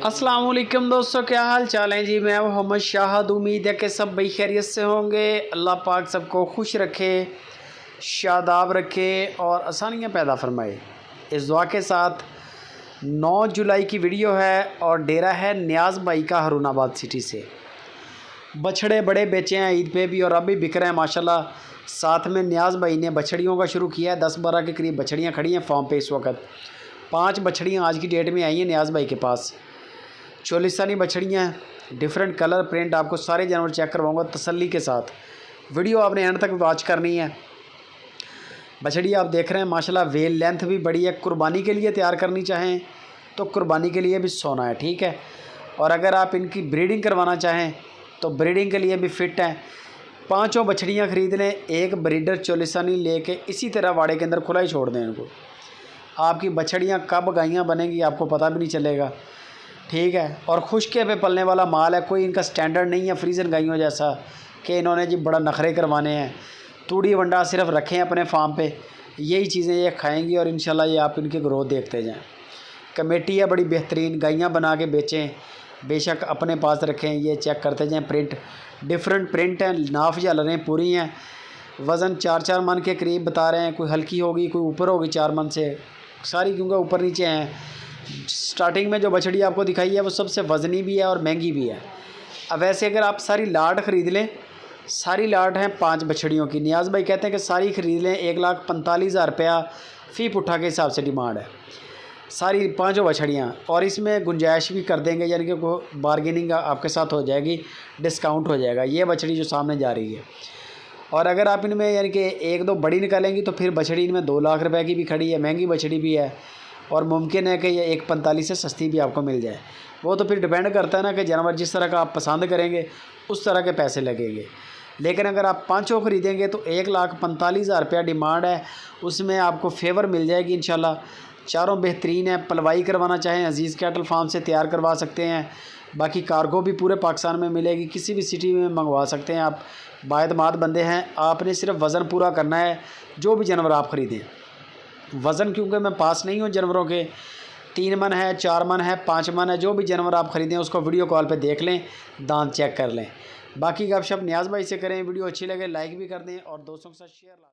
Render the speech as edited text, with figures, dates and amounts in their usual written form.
अस्सलाम वालेकुम दोस्तों, क्या हाल चाल है जी। मैं मोहम्मद शाहद। उम्मीद है कि सब भाई खैरियत से होंगे। अल्लाह पाक सबको खुश रखे, शादाब रखे और आसानियाँ पैदा फरमाए। इस दुआ के साथ 9 जुलाई की वीडियो है और डेरा है नियाज़ भाई का हारूनाबाद सिटी से। बछड़े बड़े बेचे हैं ईद पे भी और अभी बिक रहे हैं माशाल्लाह। साथ में नियाज़ भाई ने बछड़ियों का शुरू किया है। 10-12 के करीब बछड़ियाँ खड़ी हैं फार्म पे इस वक्त। 5 बछड़ियाँ आज की डेट में आई हैं नियाज़ भाई के पास। चोलिस्तानी बछड़ियाँ, डिफरेंट कलर प्रिंट, आपको सारे जानवर चेक करवाऊंगा तसल्ली के साथ। वीडियो आपने एंड तक वॉच करनी है। बछड़ी आप देख रहे हैं माशाल्लाह, वेल लेंथ भी बड़ी है। कुर्बानी के लिए तैयार करनी चाहें तो कुर्बानी के लिए भी सोना है, ठीक है। और अगर आप इनकी ब्रीडिंग करवाना चाहें तो ब्रीडिंग के लिए भी फ़िट हैं। 5 बछड़ियाँ ख़रीद लें, एक ब्रीडर चोलिस्तानी लेके इसी तरह वाड़े के अंदर खुला ही छोड़ दें इनको। आपकी बछड़ियाँ कब गाइयाँ बनेंगी आपको पता भी नहीं चलेगा, ठीक है। और खुशके पे पलने वाला माल है, कोई इनका स्टैंडर्ड नहीं है फ्रीजन गायों जैसा कि इन्होंने जी बड़ा नखरे करवाने हैं। तूड़ी वंडा सिर्फ रखें अपने फार्म पे, यही चीज़ें ये खाएंगी और इंशाल्लाह ये आप इनकी ग्रोथ देखते जाएं। कमेटी है बड़ी बेहतरीन, गाइयाँ बना के बेचें, बेशक अपने पास रखें। ये चेक करते जाएँ, प्रिंट डिफरेंट प्रिंट हैं, नाफ झालरें पूरी हैं। वज़न 4-4 मन के करीब बता रहे हैं। कोई हल्की होगी, कोई ऊपर होगी 4 मन से, सारी क्योंकि ऊपर नीचे हैं। स्टार्टिंग में जो बछड़ी आपको दिखाई है वो सबसे वज़नी भी है और महंगी भी है। अब वैसे अगर आप सारी लाट ख़रीद लें, सारी लाट हैं 5 बछड़ियों की। नियाज़ भाई कहते हैं कि सारी ख़रीद लें, 1,45,000 रुपया फ़ी पुट्ठा के हिसाब से डिमांड है सारी 5 बछड़ियाँ। और इसमें गुंजाइश भी कर देंगे, यानी कि कोई बारगेनिंग आपके साथ हो जाएगी, डिस्काउंट हो जाएगा। ये बछड़ी जो सामने जा रही है। और अगर आप इनमें यानी कि 1-2 बड़ी निकालेंगी तो फिर बछड़ी इनमें 2 लाख रुपए की भी खड़ी है, महंगी बछड़ी भी है। और मुमकिन है कि ये 1,45 से सस्ती भी आपको मिल जाए। वो तो फिर डिपेंड करता है ना कि जानवर जिस तरह का आप पसंद करेंगे उस तरह के पैसे लगेंगे। लेकिन अगर आप 5 ख़रीदेंगे तो 1,45,000 रुपया डिमांड है, उसमें आपको फेवर मिल जाएगी इंशाल्लाह। चारों बेहतरीन है। पलवाई करवाना चाहें अजीज़ कैटल फार्म से तैयार करवा सकते हैं। बाकी कार्गो भी पूरे पाकिस्तान में मिलेगी, किसी भी सिटी में मंगवा सकते हैं आप। बाएतमाद बंदे हैं, आपने सिर्फ वज़न पूरा करना है जो भी जानवर आप ख़रीदें। वज़न क्योंकि मैं पास नहीं हूँ जानवरों के, 3 मन है, 4 मन है, 5 मन है, जो भी जानवर आप ख़रीदें उसको वीडियो कॉल पे देख लें, दांत चेक कर लें। बाकी गपशप नियाज़ भाई से करें। वीडियो अच्छी लगे लाइक भी कर दें और दोस्तों के साथ शेयर